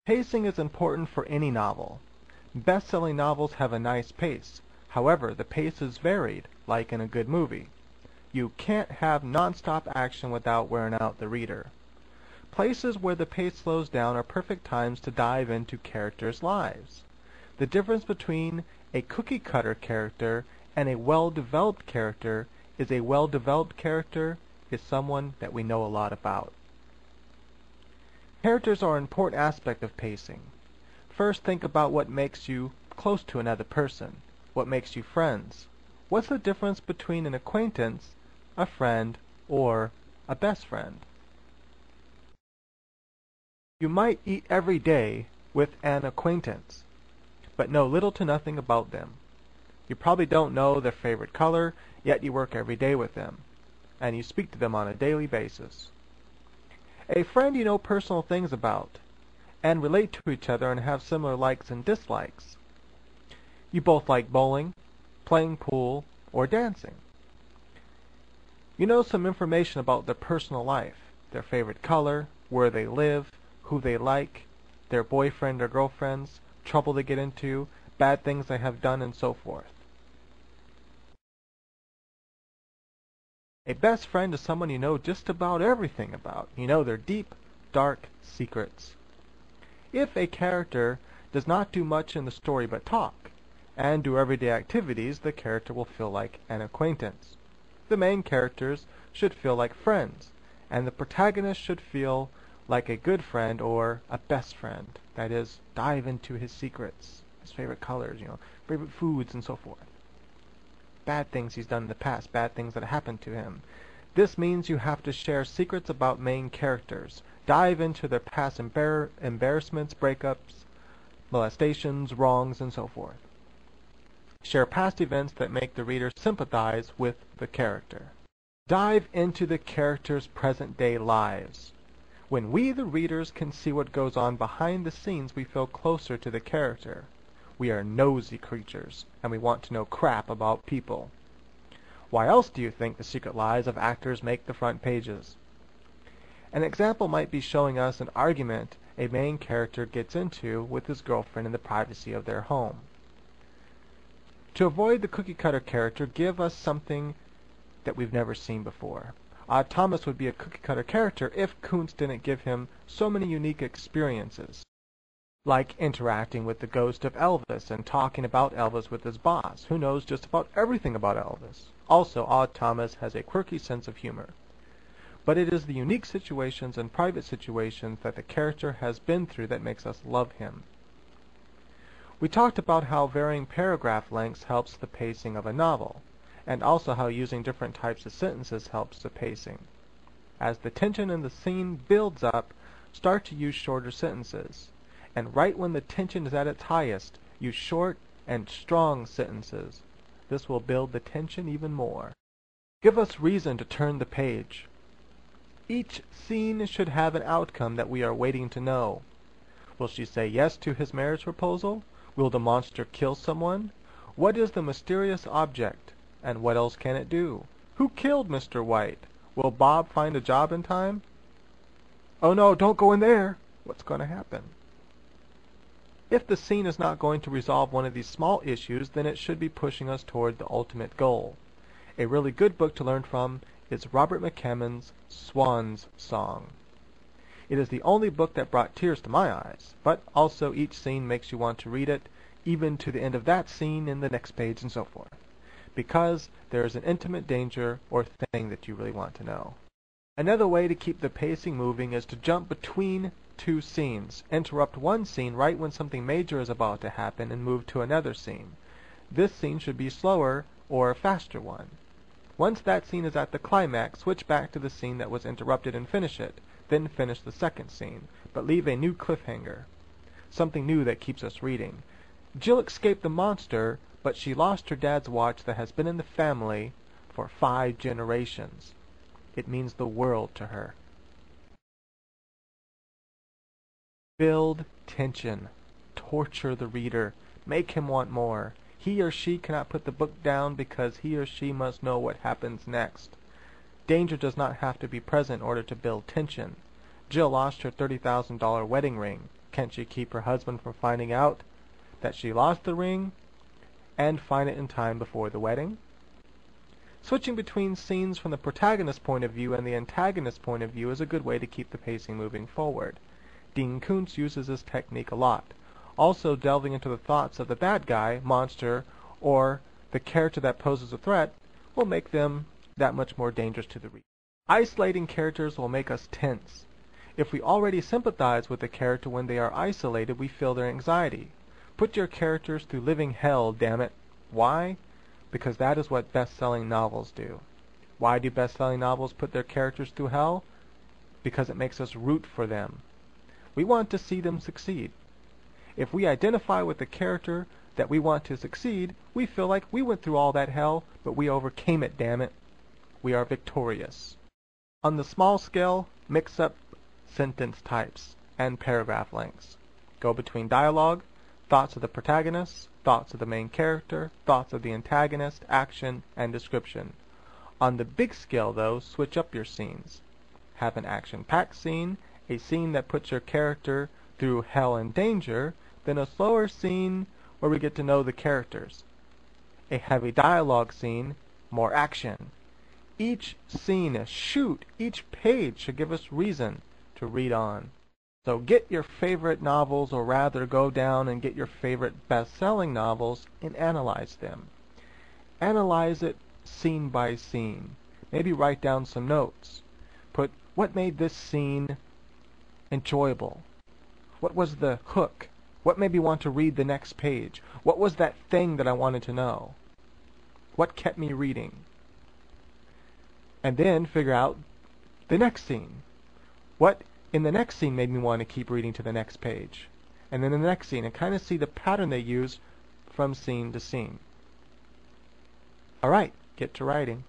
Pacing is important for any novel. Best-selling novels have a nice pace. However, the pace is varied, like in a good movie. You can't have non-stop action without wearing out the reader. Places where the pace slows down are perfect times to dive into characters' lives. The difference between a cookie-cutter character and a well-developed character is a well-developed character is someone that we know a lot about. Characters are an important aspect of pacing. First, think about what makes you close to another person. What makes you friends? What's the difference between an acquaintance, a friend, or a best friend? You might eat every day with an acquaintance, but know little to nothing about them. You probably don't know their favorite color, yet you work every day with them, and you speak to them on a daily basis. A friend you know personal things about, and relate to each other and have similar likes and dislikes. You both like bowling, playing pool, or dancing. You know some information about their personal life, their favorite color, where they live, who they like, their boyfriend or girlfriends, trouble they get into, bad things they have done, and so forth. A best friend is someone you know just about everything about. You know their deep, dark secrets. If a character does not do much in the story but talk, and do everyday activities, the character will feel like an acquaintance. The main characters should feel like friends, and the protagonist should feel like a good friend or a best friend. That is, dive into his secrets, his favorite colors, favorite foods, and so forth. Bad things he's done in the past, bad things that happened to him. This means you have to share secrets about main characters. Dive into their past embarrassments, breakups, molestations, wrongs, and so forth. Share past events that make the reader sympathize with the character. Dive into the characters' present-day lives. When we, the readers, can see what goes on behind the scenes, we feel closer to the character. We are nosy creatures, and we want to know crap about people. Why else do you think the secret lives of actors make the front pages? An example might be showing us an argument a main character gets into with his girlfriend in the privacy of their home. To avoid the cookie-cutter character, give us something that we've never seen before. Thomas would be a cookie-cutter character if Koontz didn't give him so many unique experiences, like interacting with the ghost of Elvis and talking about Elvis with his boss, who knows just about everything about Elvis. Also, Thomas has a quirky sense of humor. But it is the unique situations and private situations that the character has been through that makes us love him. We talked about how varying paragraph lengths helps the pacing of a novel, and also how using different types of sentences helps the pacing. As the tension in the scene builds up, start to use shorter sentences. And right when the tension is at its highest, use short and strong sentences. This will build the tension even more. Give us reason to turn the page. Each scene should have an outcome that we are waiting to know. Will she say yes to his marriage proposal? Will the monster kill someone? What is the mysterious object, and what else can it do? Who killed Mr. White? Will Bob find a job in time? Oh no, don't go in there! What's going to happen? If the scene is not going to resolve one of these small issues, then it should be pushing us toward the ultimate goal. A really good book to learn from is Robert McCammon's Swan's Song. It is the only book that brought tears to my eyes, but also each scene makes you want to read it, even to the end of that scene in the next page and so forth, because there is an intimate danger or thing that you really want to know. Another way to keep the pacing moving is to jump between two scenes. Interrupt one scene right when something major is about to happen and move to another scene. This scene should be slower or a faster one. Once that scene is at the climax, switch back to the scene that was interrupted and finish it. Then finish the second scene, but leave a new cliffhanger. Something new that keeps us reading. Jill escaped the monster, but she lost her dad's watch that has been in the family for 5 generations. It means the world to her. Build tension. Torture the reader. Make him want more. He or she cannot put the book down because he or she must know what happens next. Danger does not have to be present in order to build tension. Jill lost her $30,000 wedding ring. can she keep her husband from finding out that she lost the ring and find it in time before the wedding? Switching between scenes from the protagonist's point of view and the antagonist's point of view is a good way to keep the pacing moving forward. Dean Koontz uses this technique a lot. Also, delving into the thoughts of the bad guy, monster, or the character that poses a threat will make them that much more dangerous to the reader. Isolating characters will make us tense. If we already sympathize with the character when they are isolated, we feel their anxiety. Put your characters through living hell, damn it. Why? Because that is what best-selling novels do. Why do best-selling novels put their characters through hell? Because it makes us root for them. We want to see them succeed. If we identify with the character that we want to succeed, we feel like we went through all that hell, but we overcame it, damn it. We are victorious. On the small scale, mix up sentence types and paragraph lengths. Go between dialogue, thoughts of the protagonist, thoughts of the main character, thoughts of the antagonist, action, and description. On the big scale, though, switch up your scenes. Have an action-packed scene, a scene that puts your character through hell and danger, then a slower scene where we get to know the characters. A heavy dialogue scene, more action. Each scene is shoot. Each page should give us reason to read on. So get your favorite novels, or rather go down and get your favorite best-selling novels and analyze them. Analyze it scene by scene. Maybe write down some notes. Put what made this scene enjoyable. What was the hook? What made me want to read the next page? What was that thing that I wanted to know? What kept me reading? And then figure out the next scene. What in the next scene made me want to keep reading to the next page? And then the next scene, and kind of see the pattern they use from scene to scene. All right, get to writing.